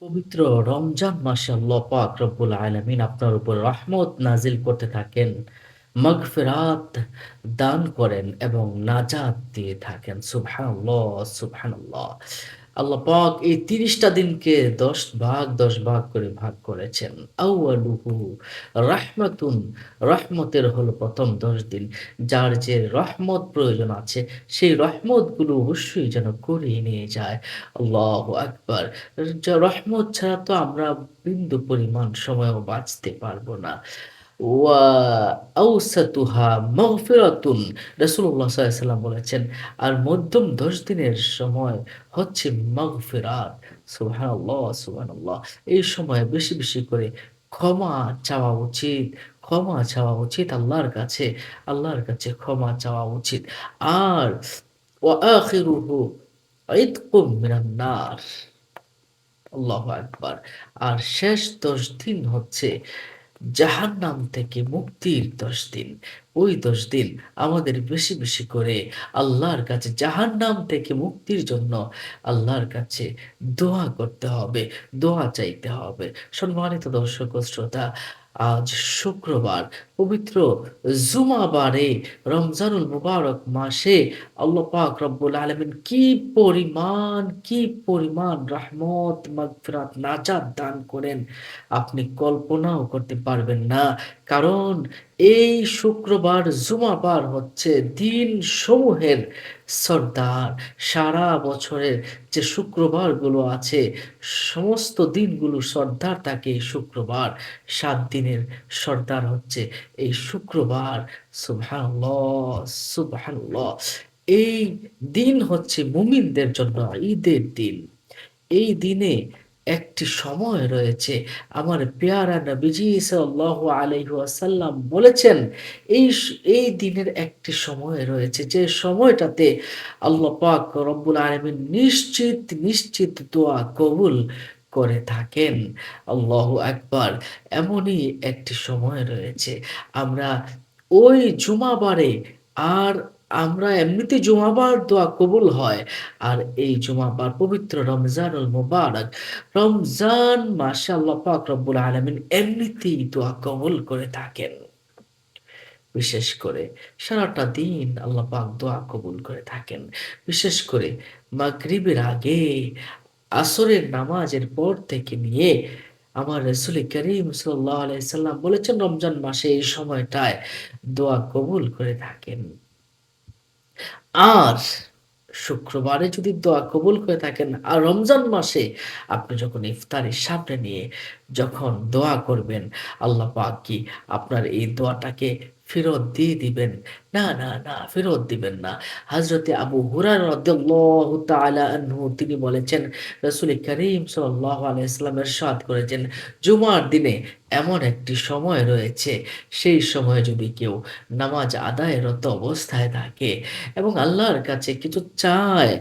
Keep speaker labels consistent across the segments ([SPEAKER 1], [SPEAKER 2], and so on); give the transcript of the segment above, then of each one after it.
[SPEAKER 1] পবিত্র রমজান মাসে আল্লাহ পাক রব্বুল আলামিন আপনার উপর রহমত নাজিল করতে থাকেন, মাগফিরাত দান করেন এবং নাজাত দিয়ে থাকেন। সুবহানাল্লাহ, সুবহানাল্লাহ। আল্লাহ পাক এই ৩০ টা দিনকে ১০ ভাগ, ১০ ভাগ করে ভাগ করেছেন। আউয়ালুহু রাহমাতুন, রহমতের হলো ১ম ১০ দিন। যার যে রহমত প্রয়োজন আছে, সেই রহমতগুলো অবশ্যই যেন করিয়ে নিয়ে যায়। আল্লাহু আকবার। যা রহমত ছাড়া তো আমরা বিন্দু পরিমাণ সময়ও বাঁচতে পারবো না। ওয়া আওসাতুহা মাগফিরাতুন, রাসূলুল্লাহ সাল্লাল্লাহু আলাইহি ওয়াসাল্লাম বলেছেন, আর মধ্যম ১০ দিনের সময় হচ্ছে মাগফিরাত। সুবহানাল্লাহ, সুবহানাল্লাহ। এই সময়ে বেশি, বেশি করে ক্ষমা চাওয়া উচিত। ক্ষমা চাওয়া উচিত আল্লাহর কাছে ক্ষমা চাওয়া উচিত। আর ওয়া আখিরুহু ইতকুম মিনান নার। আল্লাহু আকবার। আর শেষ ১০ দিন হচ্ছে জাহান্নাম থেকে মুক্তির ১০ দিন। ওই ১০ দিন আমাদের বেশি, বেশি করে আল্লাহর কাছে জাহান্নাম থেকে মুক্তির জন্য আল্লাহর কাছে দোয়া করতে হবে, দোয়া চাইতে হবে। সম্মানিত দর্শক ও শ্রোতা, আজ শুক্রবার, পবিত্র জুমাবারে, রমজানুল মুবারক মাসে আল্লাহ পাক রব্বুল আলামিন কি পরিমাণ রহমত, মাগফিরাত, নাজাত দান করেন আপনি কল্পনাও করতে পারবেন না। কারণ এই শুক্রবার, জুমাবার হচ্ছে দিনসমূহের সর্দার। সারা বছরের যে শুক্রবারগুলো আছে, সমস্ত দিনগুলোর সর্দার থাকে এই শুক্রবার। ৭ দিনের সর্দার হচ্ছে এই শুক্রবার। সুবহানাল্লাহ, সুবহানাল্লাহ। এই দিন হচ্ছে মুমিনদের জন্য ঈদের দিন। এই দিনে একটি সময় রয়েছে, আমার পেয়ারা নবীজি সাল্লাল্লাহু আলাইহি ওয়াসাল্লাম বলেছেন, এই দিনের একটি সময় রয়েছে যে সময়টাতে আল্লাহ পাক রব্বুল আলামিন নিশ্চিত দোয়া কবুল করে থাকেন। আল্লাহু আকবার! এমনই একটি সময় রয়েছে। আমরা ওই জুমাবারে, আর আমরা এমনিতে জুমাবার দোয়া কবুল হয়। আর এই জুমাবার পবিত্র রমজানুল মুবারক, রমজান মাসে আল্লাহ পাক রব্বুল আলামিন এমনিতেই দোয়া কবুল করে থাকেন। বিশেষ করে সারাটা দিন আল্লাহ পাক দোয়া কবুল করে থাকেন। বিশেষ করে মাগরিবের আগে, আসরের নামাজের পর থেকে নিয়ে আমার রাসূল করিম সাল্লাল্লাহু আলাইহি সাল্লাম বলেছেন, রমজান মাসে এই সময়টায় দোয়া কবুল করে থাকেন। আর শুক্রবারে যদি দোয়া কবুল করে থাকেন, আর রমজান মাসে আপনি যখন ইফতারের সামনে নিয়ে যখন দোয়া করবেন, আল্লাহ পাক কি আপনার এই দোয়াটাকে ফেরত দিয়ে দিবেন? না, না, না, ফেরত দিবেন না। হযরতে আবু হুরায়রা রাদিয়াল্লাহু তাআলা আনহু তিনি বলেছেন, রাসূল করিম সাল্লাল্লাহু আলাইহি ওয়াসাল্লাম ইরশাদ করেছেন, জুমার দিনে এমন একটি সময় রয়েছে, সেই সময়ে যদি কেউ নামাজ আদায়রত অবস্থায় থাকে এবং আল্লাহর কাছে কিছু চায়,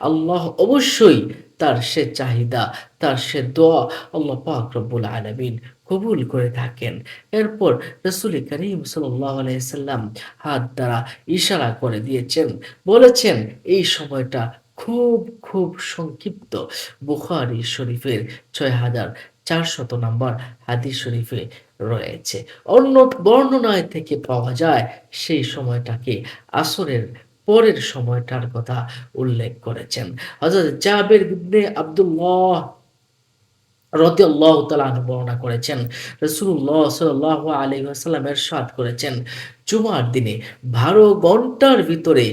[SPEAKER 1] আল্লাহ অবশ্যই তার সে চাহিদা, তার সে দোয়া আল্লাহ পাক রব্বুল আলামিন কবুল করে থাকেন। এরপর রাসূল করিম সাল্লাল্লাহু আলাইহি সাল্লাম হাত দ্বারা ইশারা করে দিয়েছেন। বলেছেন এই সময়টা খুব সংক্ষিপ্ত। বুখারী শরীফের ৬,৪০০ নম্বর হাদিস শরীফে রয়েছে। অন্য বর্ণনায় থেকে পাওয়া যায় সেই সময়টাকে আসরের পরের সময়টার কথা উল্লেখ করেছেন। হযরত জাবের ইবনে আব্দুল্লাহ রাদিয়াল্লাহু তাআলা আনহু বর্ণনা করেছেন, রাসূলুল্লাহ সাল্লাল্লাহু আলাইহি ওয়াসাল্লাম ইরশাদ করেছেন, জুমার দিনে ১২ ঘন্টার ভিতরে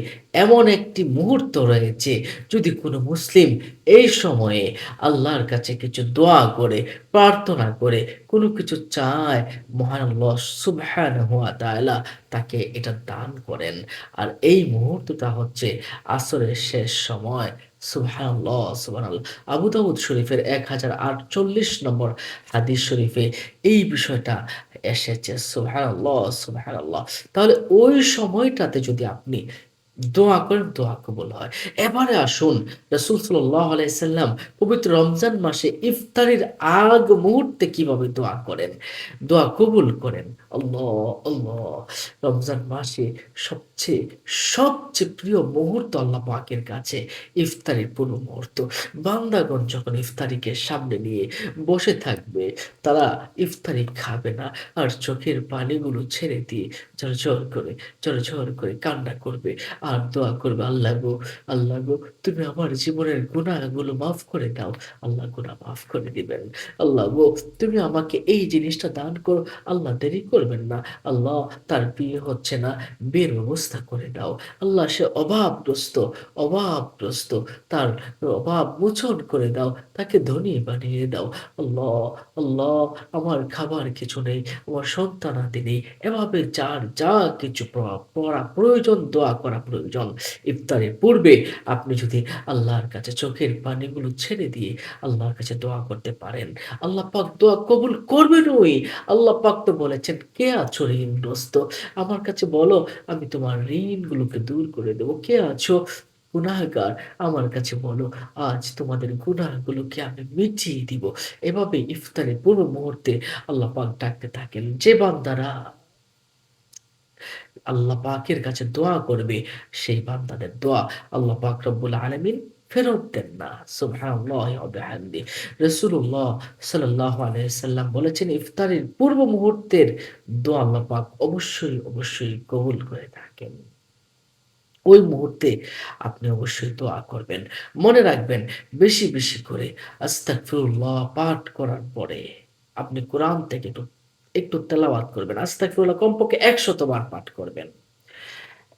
[SPEAKER 1] এমন একটি মুহূর্ত রয়েছে, যদি কোনো মুসলিম এই সময়ে আল্লাহর কাছে কিছু দোয়া করে, প্রার্থনা করে, কোনো কিছু চায়, মহান আল্লাহ সুবহানাহু ওয়া তাআলা তাকে এটা দান করেন। আর এই মুহূর্তটা হচ্ছে আসরের শেষ সময়। সুবহানাল্লাহ, সুবহানাল্লাহ। আবু দাউদ শরীফের ১০৪৮ নম্বর হাদিস শরীফে এই বিষয়টা এসেছে। সুবহানাল্লাহ, সুবহানাল্লাহ। তাহলে ওই সময়টাতে যদি আপনি দোয়া করেন, দোয়া কবুল হয়। এবারে আসুন রাসূল সাল্লাল্লাহু আলাইহি সাল্লাম পবিত্র রমজান মাসে ইফতারির আগ মুহূর্তে কিভাবে দোয়া করেন, দোয়া কবুল করেন। আল্লাহ, আল্লাহ! রমজান মাসে সবচেয়ে, সবচেয়ে প্রিয় মুহূর্ত আল্লাহ পাকের কাছে ইফতারির পূর্ব মুহূর্ত। বান্দাগণ যখন ইফতারিকে সামনে নিয়ে বসে থাকবে, তারা ইফতারি খাবে না। আর চোখের পানিগুলো ছেড়ে দিয়ে ঝরঝর করে, ঝরঝর করে কান্না করবে। আর দোয়া করবে, "আল্লাহ গো, আল্লাহ গো, তুমি আমার জীবনের গুনাহগুলো মাফ করে দাও।" আল্লাহ গুনাহ মাফ করে দিবেন। "আল্লাহ গো, তুমি আমাকে এই জিনিসটা দান করো।" আল্লাহ দেরি করবেন না। "আল্লাহ, তার বিয়ে হচ্ছে না, বিয়ের ব্যবস্থা করে দাও।" আল্লাহ, সে অভাবগ্রস্ত, অভাবগ্রস্ত, তার অভাব মোচন করে দাও, তাকে ধনী বানিয়ে দাও। আল্লাহ, আল্লাহ, আমার খাবার কিছু নেই, আমার সন্তানাদি নেই। এভাবে যার যা কিছু পড়া প্রয়োজন, দোয়া করা প্রয়োজন। ইফতারের পূর্বে আপনি যদি আল্লাহর কাছে চোখের পানিগুলো ছেড়ে দিয়ে আল্লাহর কাছে দোয়া করতে পারেন, আল্লাহ পাক দোয়া কবুল করবেনই। আল্লাহ পাক তো বলেছেন, "কে আছো ঋণগ্রস্ত? আমার কাছে বলো, আমি তোমার ঋণগুলোকে দূর করে দেব। কে আছো গুনাহগার? আমার কাছে বলো, আজ তোমাদের গুনাহগুলোকে আমি মিটিয়ে দিব।" এভাবে ইফতারের পূর্ব মুহূর্তে আল্লাহ পাক ডাকতে থাকেন। যে বান্দারা আল্লাহ পাকের কাছে দোয়া করবে, সেই বান্দাদের দোয়া আল্লাহ পাক রব্বুল আলামিন ফেরত দেন না। সুবহানাল্লাহি ওয়া বিহামদিহি। রাসূলুল্লাহ সাল্লাল্লাহু আলাইহি ওয়াসাল্লাম বলেছেন, ইফতারের পূর্ব মুহূর্তের দোয়া আল্লাহ পাক অবশ্যই, অবশ্যই কবুল করে থাকেন। ওই মুহূর্তে আপনি অবশ্যই দোয়া করবেন। মনে রাখবেন, বেশি, বেশি করে আস্তাগফিরুল্লাহ পাঠ করার পরে আপনি কোরআন থেকে একটু একটু তেলাওয়াত করবেন। আস্তাগফিরুল্লাহ কমপক্ষে ১০০ বার পাঠ করবেন।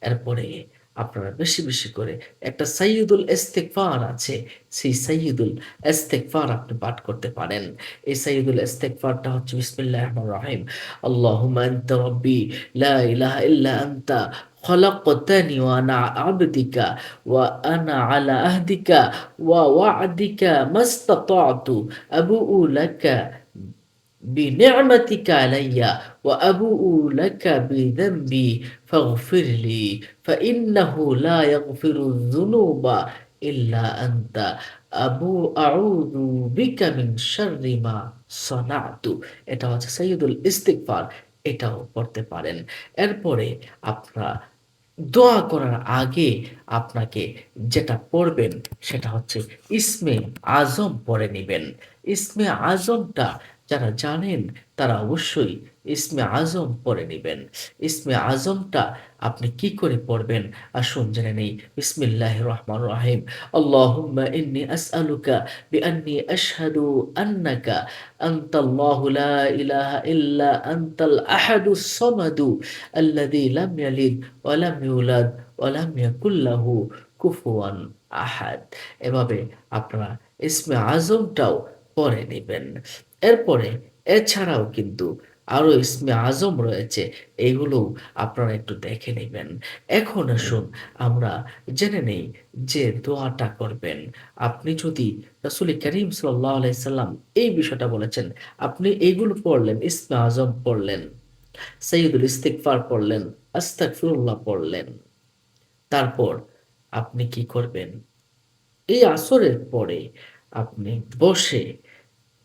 [SPEAKER 1] এরপরে আপনারা বেশি, বেশি করে একটা সাইয়্যিদুল ইস্তিগফার আছে। সেই সাইয়্যিদুল ইস্তিগফার আপনি পাঠ করতে পারেন। এই সাইয়্যিদুল ইস্তিগফারটা হচ্ছে বিসমিল্লাহির রহমানির রহিম। আল্লাহুম্মা আনতা রাব্বি লা ইলাহা ইল্লা আনতা খলাকতানি ওয়া আনা আবদিকা ওয়া আনা আলা আহদিকা ওয়া ওয়া'দিকা মাস্তাতা'তু আবুউ লাকা بنعمتك علي وأبوء لك بذنبي فاغفر لي فإنه لا يغفر الذنوب إلا أنت أعوذ بك من شر ما صنعت। এটা হচ্ছে সাইয়্যিদুল ইস্তিগফার। এটাও পড়তে পারেন। এরপরে আপনারা দোয়া করার আগে আপনাকে যেটা পড়বেন সেটা হচ্ছে ইসমে আজম পড়ে নিবেন। ইসমে আজমটা যারা জানেন তারা অবশ্যই ইসমে আজম পড়ে নিবেন। ইসমে আজমটা আপনি কি করে পড়বেন? আসুন জেনে নেই। বিসমিল্লাহির রহমানির রহিম। আল্লাহুম্মা ইন্নী আসআলুকা বিআন্নী আশহাদু আন্নাকা আনতাল্লাহু লা ইলাহা ইল্লা আনতাল আহাদুস সামাদু আল্লাযী লাম ইয়ালিদ ওয়া লাম ইউলাদ ওয়া লাম ইয়াকুল লাহু কুফুয়ান আহাদ। এভাবে আপনারা ইসমে আজমটাও পড়ে নিবেন। এরপরে এছাড়াও কিন্তু আরো ইসমে আজম রয়েছে। এগুলোও আপনারা একটু দেখে নিবেন। এখন আসুন আমরা জেনে নেই যে দোয়াটা করবেন। আপনি যদি রাসূল করিম সাল্লাল্লাহু আলাইহি সাল্লাম এই বিষয়টা বলেছেন, আপনি এইগুলো পড়লেন, ইসমে আজম পড়লেন, সাইয়্যিদুল ইস্তিগফার পড়লেন, আস্তাগফিরুল্লাহ পড়লেন। তারপর আপনি কি করবেন? এই আসরের পরে আপনি বসে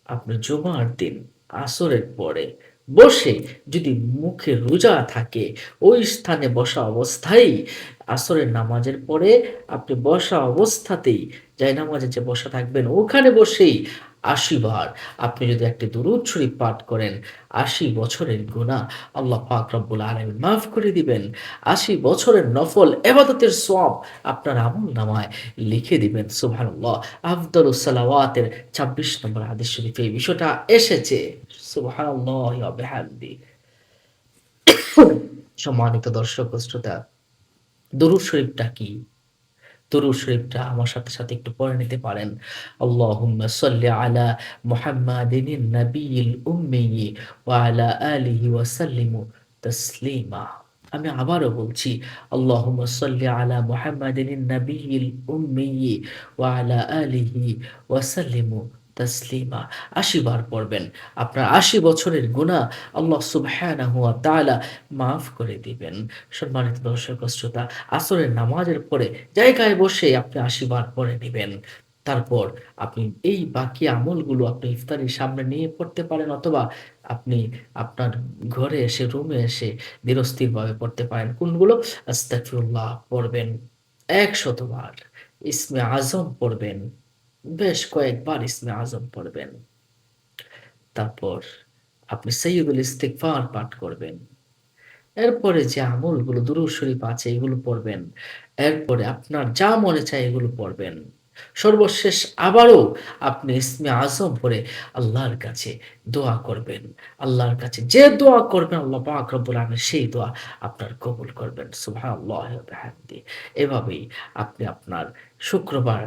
[SPEAKER 1] আপনি জুমার দিন আসরের পরে বসে যদি মুখে রোজা থাকে, ওই স্থানে বসা অবস্থায়ই আসরের নামাজের পরে আপনি বসা অবস্থাতেই জায়নামাজে যে বসা থাকবেন ওখানে বসেই ৮০ বার আপনি যদি একটি দুরূদ শরীফ পাঠ করেন, ৮০ বছরের গুনাহ আল্লাহ পাক রব্বুল আলামিন মাফ করে দিবেন। ৮০ বছরের নফল ইবাদতের সওয়াব আপনার আমলনামায় লিখে দিবেন। সুবহানাল্লাহ। আফদলুস সালাওয়াতের ২৬ নম্বর হাদিস শরীফে এই বিষয়টা এসেছে। সুবহানাল্লাহি ওয়া বিহামদিহি। সম্মানিত দর্শক ও শ্রোতা, দরুদ শরীফটা কি? দরুদ শরীফটা আমার সাথে, সাথে একটু পড়ে নিতে পারেন। আল্লাহুম্মা সাল্লি আলা মুহাম্মাদিনিন নাবিয়্যিল উম্মিয়্যি ওয়া আলা আলিহি ওয়া সাল্লিমু তাসলিমা। আমি আবারও বলছি, আল্লাহুম্মা সাল্লি আলা মুহাম্মাদিনিন নাবিয়্যিল উম্মিয়্যি ওয়া আলা আলিহি ওয়া সাল্লিমু তাসলিমা ৮০ বার পড়বেন। আপনার ৮০ বছরের গুনাহ আল্লাহ সুবহানাহু ওয়া তাআলা মাফ করে দিবেন। সম্মানিত দর্শক ও শ্রোতা, আসরের নামাজের পরে জায়গায় বসে আপনি ৮০ বার পড়ে নিবেন। তারপর আপনি এই বাকি আমলগুলো আপনি ইফতারির সামনে নিয়ে পড়তে পারেন, অথবা আপনি আপনার ঘরে এসে, রুমে এসে ধীরস্থিরভাবে পড়তে পারেন। কোনগুলো? আস্তাগফিরুল্লাহ পড়বেন ১০০ বার, ইসমে আজম পড়বেন, বেশ কয়েকবার ইসমে আজম পড়বেন। তারপর আপনি সাইয়্যিদুল ইস্তিগফার পাঠ করবেন। এরপরে যে আমলগুলো দুরূদ শরীফ আছে এগুলো পড়বেন। এরপরে আপনার যা মনে চায় এগুলো পড়বেন। সর্বশেষ আবারও আপনি ইসমে আজম পড়ে আল্লাহর কাছে দোয়া করবেন। আল্লাহর কাছে যে দোয়া করবেন আল্লাহ পাক রব্বুল আলামিন সেই দোয়া আপনার কবুল করবেন। সুবহানাল্লাহি ওয়া বিহামদিহি। এভাবেই আপনি আপনার শুক্রবার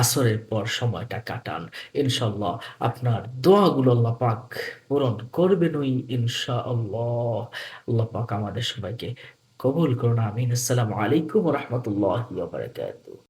[SPEAKER 1] আসরের পর সময়টা কাটান। ইনশাআল্লাহ আপনার দোয়াগুলো আল্লাহ পাক পূরণ করবেনই ইনশাআল্লাহ। আল্লাহ পাক আমাদের সবাইকে কবুল করুন। আমিন। আসসালামু আলাইকুম ওয়া রাহমাতুল্লাহি ওয়া বারাকাতুহু।